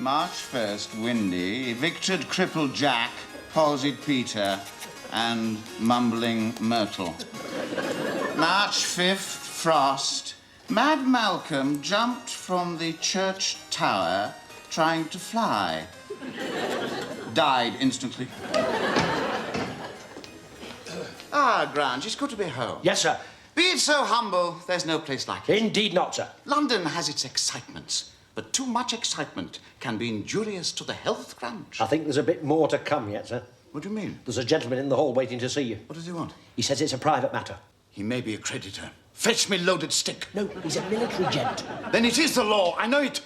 March 1st, windy, evicted crippled Jack, palsied Peter, and mumbling Myrtle. March 5th, frost. Mad Malcolm jumped from the church tower trying to fly. Died instantly. Ah, Grant, it's good to be home. Yes, sir. Be it so humble, there's no place like it. Indeed not, sir. London has its excitements, but too much excitement can be injurious to the health, Grant. I think there's a bit more to come yet, sir. What do you mean? There's a gentleman in the hall waiting to see you. What does he want? He says it's a private matter. He may be a creditor. Fetch me loaded stick. No, he's a military gent. Then it is the law. I know it.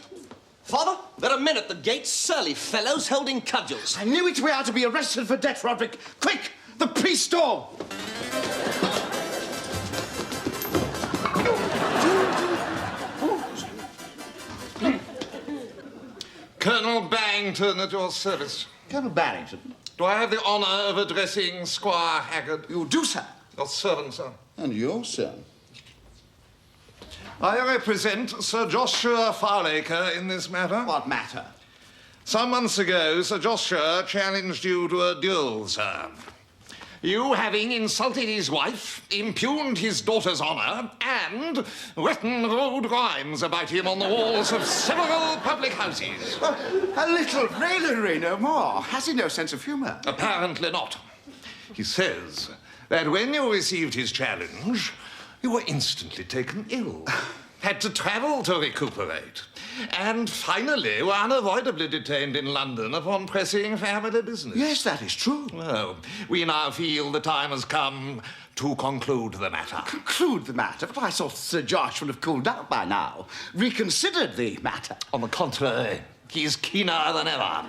Father, there are men at the gates, surly fellows holding cudgels. I knew it. We are to be arrested for debt, Roderick. Quick! The priest's door! Colonel Barrington at your service. Colonel Barrington. Do I have the honour of addressing Squire Haggard? You do, sir. Your servant, sir. And your son. I represent Sir Joshua Farlaker in this matter. What matter? Some months ago, Sir Joshua challenged you to a duel, sir. You, having insulted his wife, impugned his daughter's honour, and written rude rhymes about him on the walls of several public houses. A little raillery, no more. Has he no sense of humour? Apparently not. He says that when you received his challenge, you were instantly taken ill, had to travel to recuperate, and finally were unavoidably detained in London upon pressing family business. Yes, that is true. Well, we now feel the time has come to conclude the matter. Conclude the matter? But I thought Sir Josh would have cooled down by now. Reconsidered the matter. On the contrary, he's keener than ever.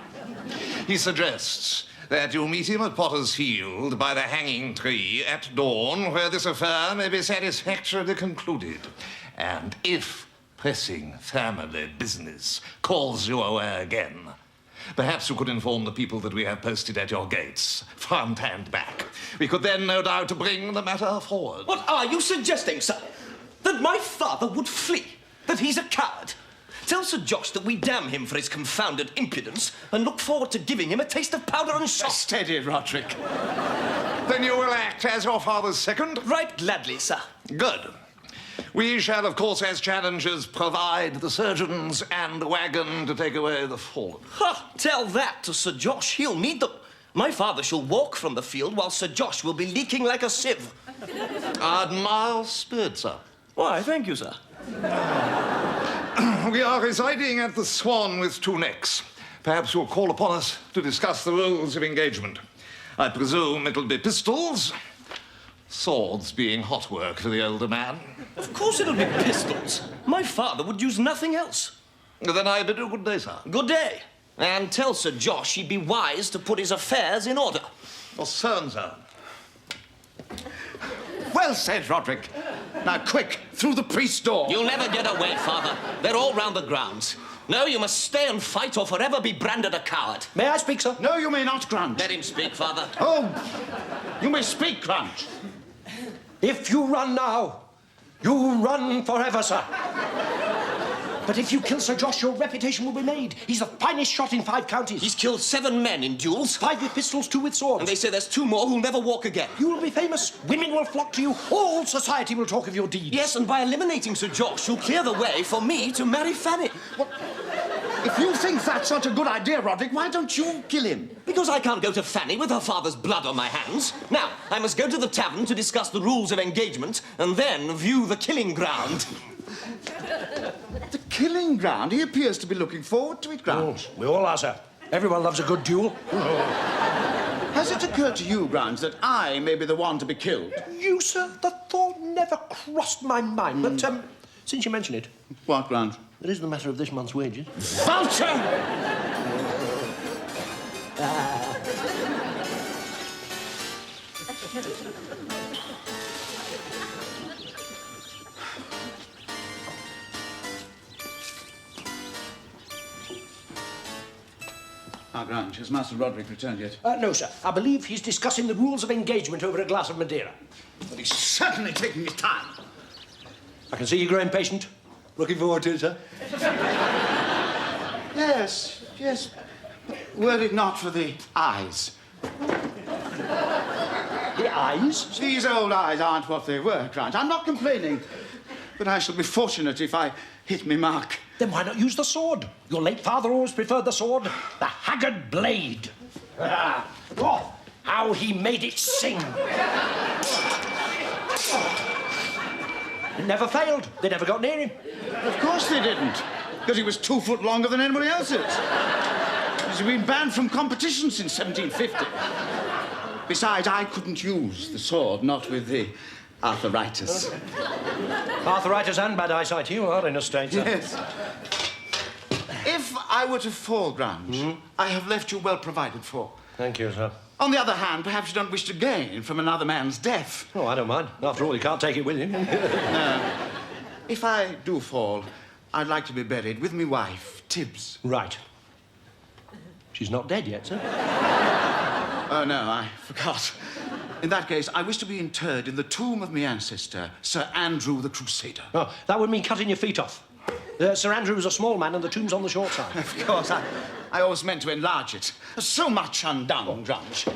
He suggests that you meet him at Potter's Field by the hanging tree at dawn, where this affair may be satisfactorily concluded. And if pressing family business calls you away again, perhaps you could inform the people that we have posted at your gates, front and back. We could then, no doubt, bring the matter forward. What are you suggesting, sir? That my father would flee? That he's a coward? Tell Sir Josh that we damn him for his confounded impudence and look forward to giving him a taste of powder and shot. Steady, Roderick. Then you will act as your father's second? Right gladly, sir. Good. We shall, of course, as challengers, provide the surgeons and wagon to take away the fallen. Ha! Tell that to Sir Josh. He'll need them. My father shall walk from the field while Sir Josh will be leaking like a sieve. I admire your spirit, sir. Why, thank you, sir. We are residing at the Swan with Two Necks. Perhaps you'll call upon us to discuss the rules of engagement. I presume it'll be pistols, swords being hot work for the older man. Of course it'll be pistols. My father would use nothing else. Then I bid you good day, sir. Good day. And tell Sir Josh he'd be wise to put his affairs in order. Your son, sir. Well said, Roderick. Now, quick, through the priest's door. You'll never get away, Father. They're all round the grounds. No, you must stay and fight or forever be branded a coward. May I speak, sir? No, you may not, Grant. Let him speak, Father. Oh, you may speak, Grant. If you run now, you run forever, sir. But if you kill Sir Josh, your reputation will be made. He's the finest shot in 5 counties. He's killed 7 men in duels. 5 with pistols, 2 with swords. And they say there's 2 more who'll never walk again. You will be famous. Women will flock to you. All society will talk of your deeds. Yes, and by eliminating Sir Josh, you'll clear the way for me to marry Fanny. What? If you think that's not a good idea, Roderick, why don't you kill him? Because I can't go to Fanny with her father's blood on my hands. Now, I must go to the tavern to discuss the rules of engagement and then view the killing ground. The killing ground? He appears to be looking forward to it, Grant. We all are, sir. Everyone loves a good duel. Has it occurred to you, Grant, that I may be the one to be killed? You, sir? The thought never crossed my mind. But, since you mention it... What, Grant? It is the matter of this month's wages. Vulture! Grant, has Master Roderick returned yet? No, sir. I believe he's discussing the rules of engagement over a glass of Madeira. But he's certainly taking his time. I can see you grow impatient. Looking forward to it, sir. Yes, yes. Were it not for the eyes. The eyes? These old eyes aren't what they were, Grant. I'm not complaining. But I shall be fortunate if I hit me mark. Then why not use the sword? Your late father always preferred the sword. The Haggard blade. Oh, how he made it sing. It never failed. They never got near him. Of course they didn't. Because he was 2 foot longer than anybody else's. He's been banned from competition since 1750. Besides, I couldn't use the sword, not with the arthritis. Arthritis and bad eyesight, you are in a state, sir. Yes. If I were to fall, Grant, I have left you well provided for. Thank you, sir. On the other hand, perhaps you don't wish to gain from another man's death. Oh, I don't mind. After all, you can't take it with you. No. If I do fall, I'd like to be buried with me wife, Tibbs. Right. She's not dead yet, sir. Oh, no, I forgot. In that case, I wish to be interred in the tomb of my ancestor, Sir Andrew the Crusader. Oh, that would mean cutting your feet off. Sir Andrew was a small man and the tomb's on the short side. Of course, I always meant to enlarge it. So much undone, Grunge.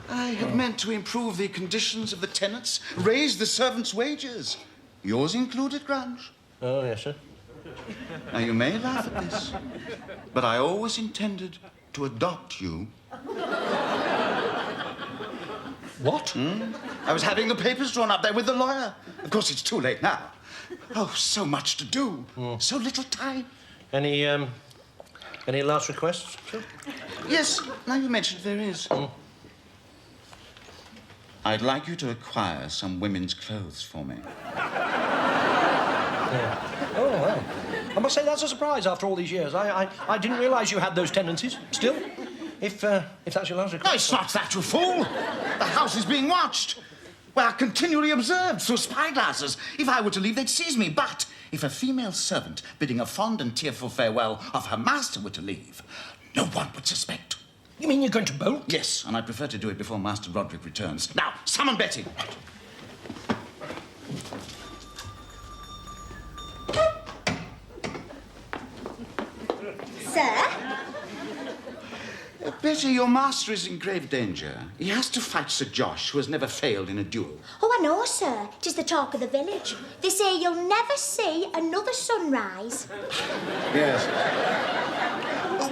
I had meant to improve the conditions of the tenants, raise the servants' wages. Yours included, Grunge. Oh, yes, sir. Now, you may laugh at this, but I always intended to adopt you. What? I was having the papers drawn up there with the lawyer. Of course, it's too late now. Oh, so much to do. So little time. Any last requests, sir? Yes, now you mention it, there is. I'd like you to acquire some women's clothes for me. Yeah. Oh, well. I must say that's a surprise after all these years. I didn't realise you had those tendencies. Still, if that's your last request... No, it's not that, you fool. The house is being watched. We are continually observed through spyglasses. If I were to leave, they'd seize me. But if a female servant bidding a fond and tearful farewell of her master were to leave, no one would suspect. You mean you're going to bolt? Yes, and I prefer to do it before Master Roderick returns. Now, summon Betty. Sir? Betty, your master is in grave danger. He has to fight Sir Josh, who has never failed in a duel. Oh, I know, sir. 'Tis the talk of the village. They say you'll never see another sunrise. Yes.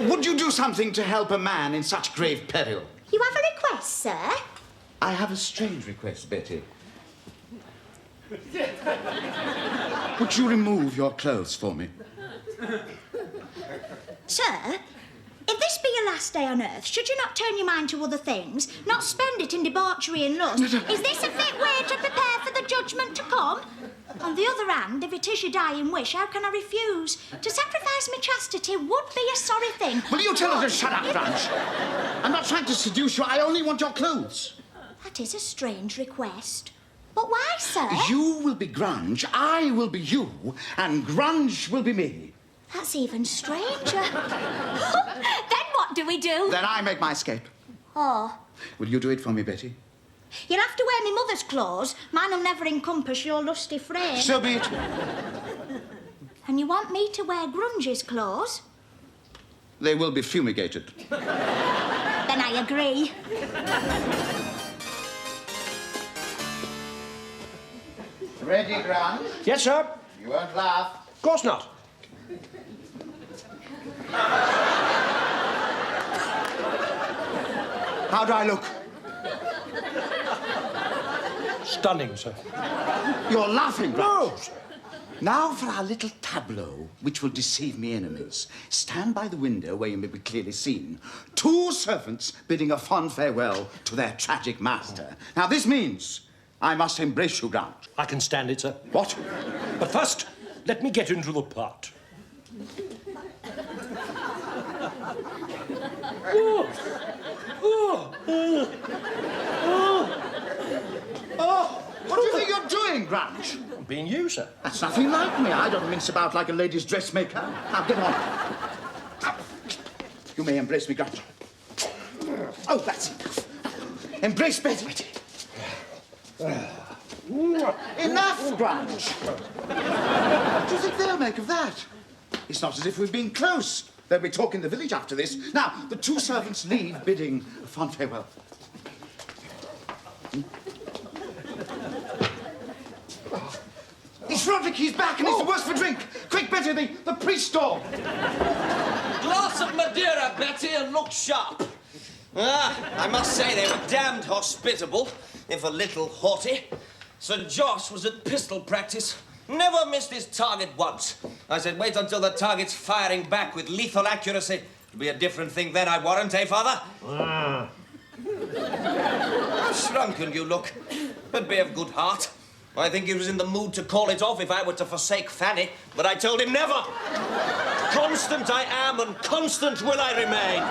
Would you do something to help a man in such grave peril? You have a request, sir? I have a strange request, Betty. Would you remove your clothes for me? Sir, if this be your last day on earth, should you not turn your mind to other things, not spend it in debauchery and lust? Is this a fit way to prepare for the judgment to come? On the other hand, if it is your dying wish, how can I refuse? To sacrifice my chastity would be a sorry thing. Will you tell her to shut up, Grunge? I'm not trying to seduce you. I only want your clothes. That is a strange request. But why, sir? You will be Grunge, I will be you, and Grunge will be me. That's even stranger. Then what do we do? Then I make my escape. Oh. Will you do it for me, Betty? You'll have to wear my mother's clothes. Mine'll never encompass your lusty frame. So be it. And you want me to wear Grunge's clothes? They will be fumigated. Then I agree. Ready, Grunge? Yes, sir. You won't laugh. Of course not. How do I look? Stunning, sir. You're laughing, Grunge. No. Now for our little tableau, which will deceive me enemies. Stand by the window where you may be clearly seen. 2 servants bidding a fond farewell to their tragic master. Now this means I must embrace you, Grant. I can stand it, sir. What? But first, let me get into the part. What do you think you're doing, Grant? Being you, sir. That's nothing like me. I don't mince about like a lady's dressmaker. Now, get on. You may embrace me, Grant. Oh, that's enough. Embrace Betty. Enough, Grant. What do you think they'll make of that? It's not as if we've been close. They'll be talking the village after this. Now, the 2 servants leave, bidding a fond farewell. It's Roderick, he's back, and it's the worse for drink. Quick, Betty, the priest door. Glass of Madeira, Betty, and look sharp. I must say they were damned hospitable, if a little haughty. Sir Josh was at pistol practice. Never missed his target once. I said, wait until the target's firing back with lethal accuracy. It'll be a different thing then, I warrant, eh, Father? How shrunken you look, but be of good heart. I think he was in the mood to call it off if I were to forsake Fanny, but I told him never. Constant I am, and constant will I remain.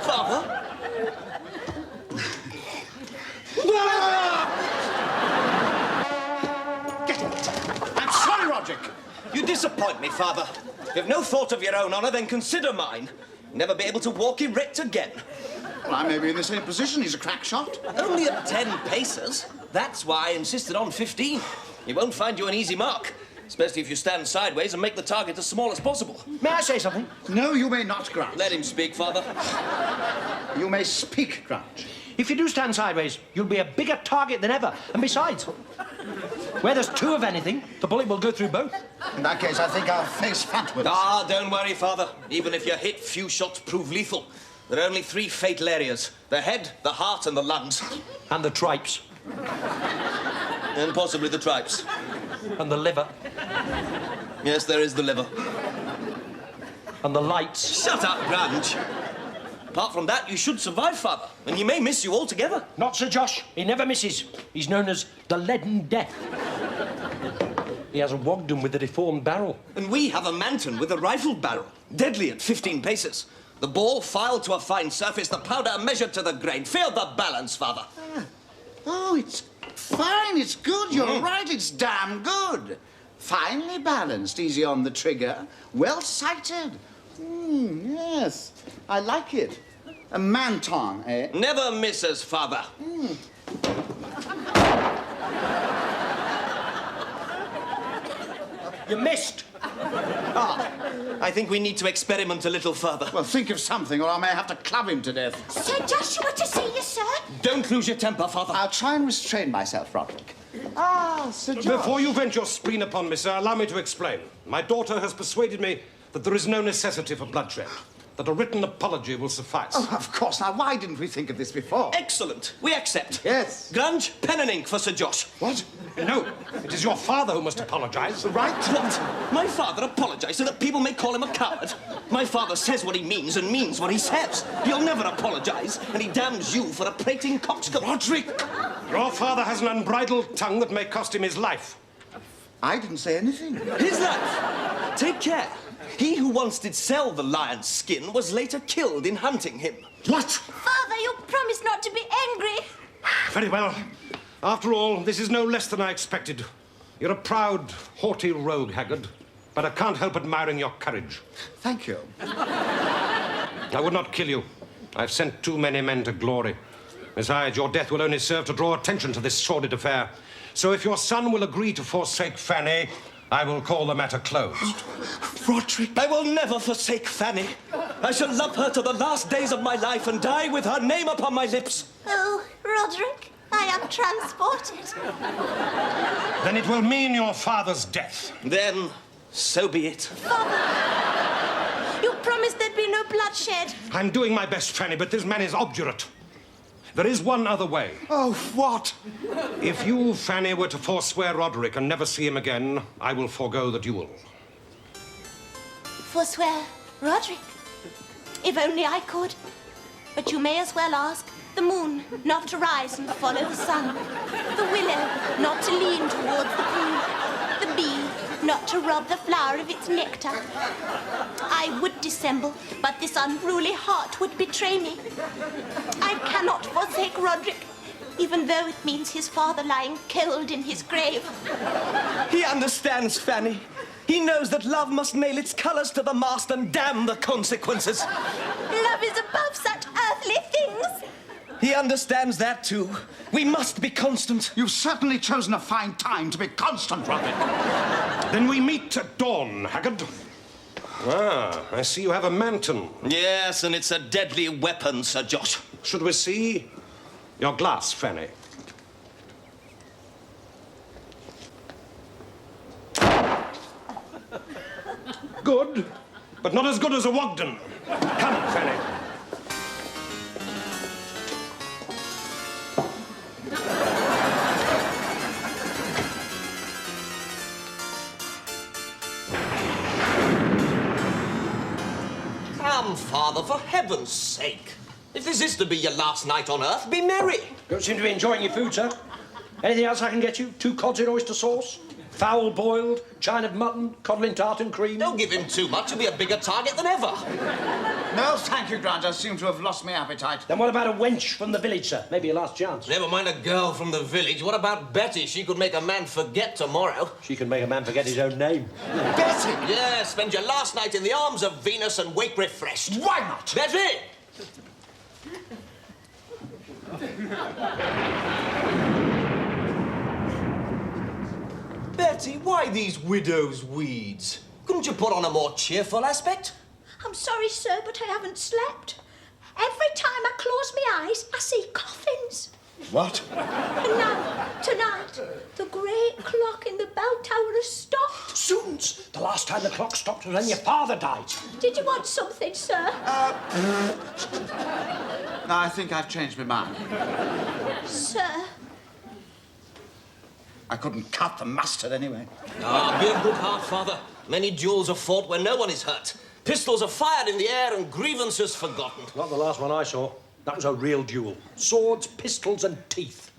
Father? Get it. I'm sorry, Roderick. You disappoint me, Father. If you've no thought of your own honour, then consider mine. You'll never be able to walk erect again. Well, I may be in the same position. He's a crack shot. Only at 10 paces. That's why I insisted on 15. He won't find you an easy mark, especially if you stand sideways and make the target as small as possible. May I say something? No, you may not, Grant. Let him speak, Father. You may speak, Grant. If you do stand sideways, you'll be a bigger target than ever. And besides, where there's 2 of anything, the bullet will go through both. In that case, I think I'll face frontwards. Ah, don't worry, Father. Even if you're hit, few shots prove lethal. There are only 3 fatal areas. The head, the heart, and the lungs. And the tripes. And possibly the tripes. And the liver. Yes, there is the liver. And the lights. Shut up, Grunge. Apart from that, you should survive, Father. And he may miss you altogether. Not Sir Josh. He never misses. He's known as the Leaden Death. He has a Wogden with a deformed barrel. And we have a Manton with a rifled barrel. Deadly at 15 paces. The ball filed to a fine surface, the powder measured to the grain. Feel the balance, Father. Oh, it's fine. It's good. You're right. It's damn good. Finely balanced, easy on the trigger, well sighted. Yes, I like it. A Manton, eh? Never misses, Father. You missed. I think we need to experiment a little further. Well, think of something, or I may have to club him to death. Sir Joshua to see you, sir. Don't lose your temper, Father. I'll try and restrain myself, Roderick. Ah, Sir George. Before you vent your spleen upon me, sir, allow me to explain. My daughter has persuaded me that there is no necessity for bloodshed, that a written apology will suffice. Oh, of course. Now, why didn't we think of this before? Excellent. We accept. Yes. Grunge, pen and ink for Sir Josh. What? No, it is your father who must apologize. Right? What? My father apologized so that people may call him a coward? My father says what he means and means what he says. He'll never apologize, and he damns you for a prating coxcomb. Roderick! Your father has an unbridled tongue that may cost him his life. I didn't say anything. His life. Take care. He who once did sell the lion's skin was later killed in hunting him. What? Father, you promised not to be angry. Very well. After all, this is no less than I expected. You're a proud, haughty rogue, Haggard, but I can't help admiring your courage. Thank you. I would not kill you. I've sent too many men to glory. Besides, your death will only serve to draw attention to this sordid affair. So if your son will agree to forsake Fanny, I will call the matter closed. Roderick! I will never forsake Fanny. I shall love her to the last days of my life and die with her name upon my lips. Oh, Roderick, I am transported. Then it will mean your father's death. Then, so be it. You promised there'd be no bloodshed. I'm doing my best, Fanny, but this man is obdurate. There is one other way. Oh, what? If you, Fanny, were to forswear Roderick and never see him again, I will forego the duel. Forswear Roderick? If only I could. But you may as well ask the moon not to rise and follow the sun, the willow not to lean towards the pool, the bee not to rob the flower of its nectar. I would dissemble, but this unruly heart would betray me. I cannot forsake Roderick, even though it means his father lying cold in his grave. He understands, Fanny. He knows that love must nail its colours to the mast and damn the consequences. Love is above such earthly things. He understands that too. We must be constant. You've certainly chosen a fine time to be constant, Roderick. Then we meet at dawn, Haggard. Ah, I see you have a manton. Yes, and it's a deadly weapon, Sir Josh. Should we see your glass, Fanny? Good, but not as good as a Wogden. Come, Fanny. Come, Father, for heaven's sake. If this is to be your last night on Earth, be merry. Don't seem to be enjoying your food, sir. Anything else I can get you? 2 cods in oyster sauce? Fowl boiled, chine of mutton, codlin tart and cream? Don't give him too much. He'll be a bigger target than ever. No, thank you, Grant. I seem to have lost my appetite. Then what about a wench from the village, sir? Maybe your last chance. Never mind a girl from the village. What about Betty? She could make a man forget tomorrow. She can make a man forget his own name. Betty! Yeah, spend your last night in the arms of Venus and wake refreshed. Why not? Betty! Betty, why these widow's weeds? Couldn't you put on a more cheerful aspect? I'm sorry, sir, but I haven't slept. Every time I close my eyes, I see coffins. What? And now, tonight, the great clock in the bell tower has stopped. Zoons! The last time the clock stopped was when your father died. Did you want something, sir? No, I think I've changed my mind. Sir? I couldn't cut the mustard anyway. Ah, be of good heart, Father. Many duels are fought where no one is hurt. Pistols are fired in the air and grievances forgotten. Not the last one I saw. That was a real duel. Swords, pistols and teeth.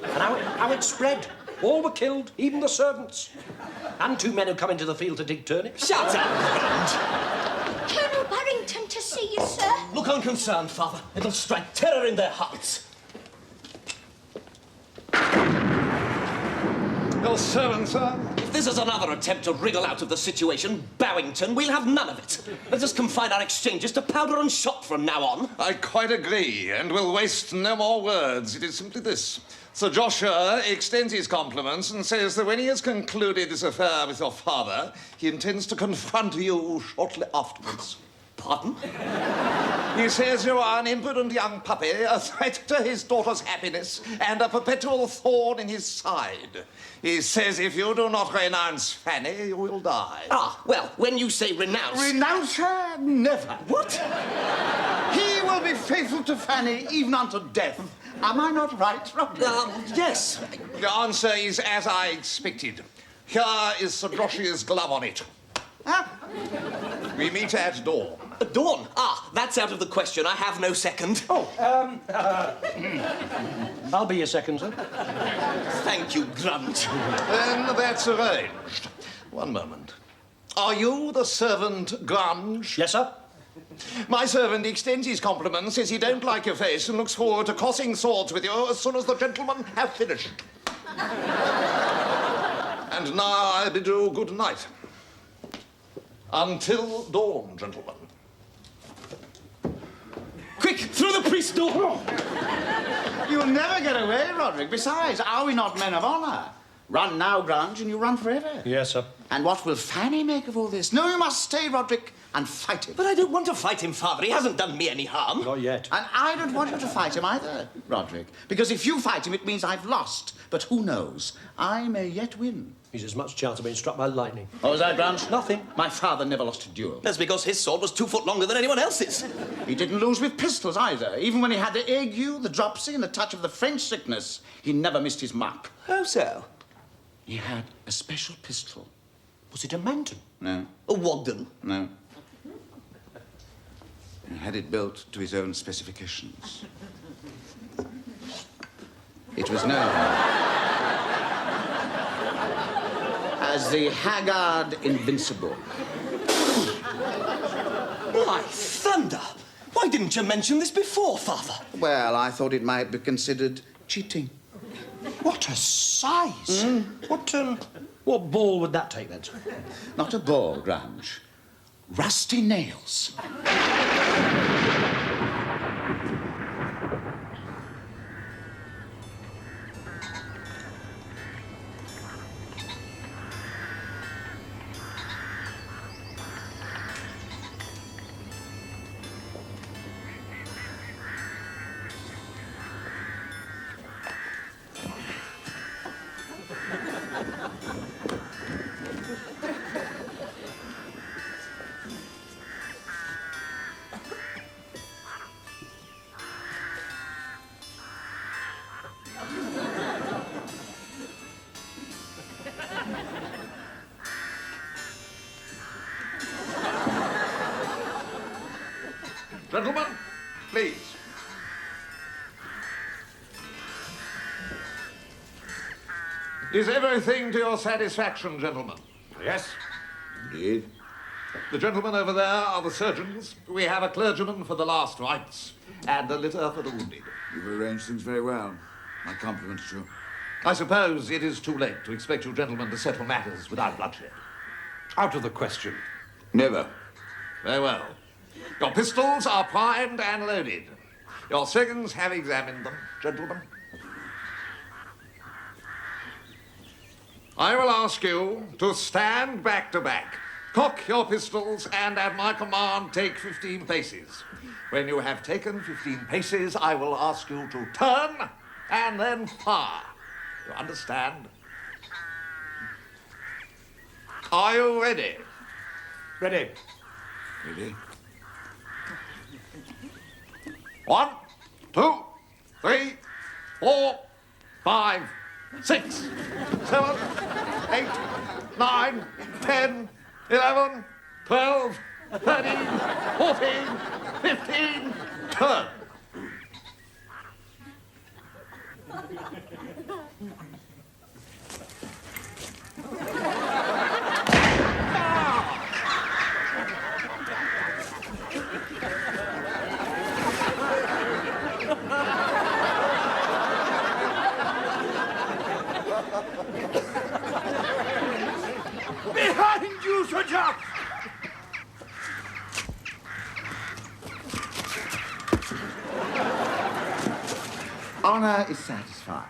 And how it spread. All were killed, even the servants. And 2 men who come into the field to dig turnips. Shut up, Grant. Colonel Barrington to see you, sir. Look unconcerned, Father. It'll strike terror in their hearts. Your servant, sir. If this is another attempt to wriggle out of the situation, Bowington, we'll have none of it. Let us confine our exchanges to powder and shot from now on. I quite agree, and will waste no more words. It is simply this. Sir Joshua extends his compliments and says that when he has concluded this affair with your father, he intends to confront you shortly afterwards. Pardon? He says you are an impudent young puppy, a threat to his daughter's happiness, and a perpetual thorn in his side. He says if you do not renounce Fanny, you will die. Ah, well, when you say renounce... Renounce her? Never. What? He will be faithful to Fanny even unto death. Am I not right, Roderick? Yes. The answer is as I expected. Here is Sir Joshua's glove on it. Huh? We meet at dawn. Dawn? Ah, that's out of the question. I have no second. I'll be your second, sir. Thank you, Grunt. Then that's arranged. One moment. Are you the servant Grunge? Yes, sir? My servant extends his compliments, says he don't like your face and looks forward to crossing swords with you as soon as the gentlemen have finished. And now I bid you good night. Until dawn, gentlemen. Quick, through the priest's door. You'll never get away, Roderick. Besides, are we not men of honor? Run now, Grange, and you run forever. Yes, sir. And what will Fanny make of all this? No, you must stay, Roderick, and fight him. But I don't want to fight him, Father. He hasn't done me any harm. Not yet. And I don't want you to fight him either, Roderick. Because if you fight him, it means I've lost. But who knows? I may yet win. He's as much chance of being struck by lightning. Oh, was that, Grange? Nothing. My father never lost a duel. That's because his sword was 2 foot longer than anyone else's. He didn't lose with pistols either. Even when he had the ague, the dropsy, and the touch of the French sickness, he never missed his mark. How so? He had a special pistol. Was it a mountain? No, A Wogden. no. He had it built to his own specifications. It was known as the Haggard Invincible. My thunder! Why didn't you mention this before, Father? Well, I thought it might be considered cheating. What a size! What ball would that take then, sir? Not a ball, Grange. Rusty nails. Gentlemen, please. Is everything to your satisfaction, gentlemen? Yes? Indeed. The gentlemen over there are the surgeons. We have a clergyman for the last rites and a litter for the wounded. You've arranged things very well. My compliments to you. I suppose it is too late to expect you gentlemen to settle matters without bloodshed. Out of the question. Never. Very well. Your pistols are primed and loaded. Your seconds have examined them, gentlemen. I will ask you to stand back to back. Cock your pistols and at my command take 15 paces. When you have taken 15 paces, I will ask you to turn and then fire. You understand? Are you ready? Ready. Ready? 1, 2, 3, 4, 5, 6, 7, 8, 9, 10, 11, 12, 13, 14, 15, turn. Behind you, Sir Jack! Honor is satisfied.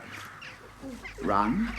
Run.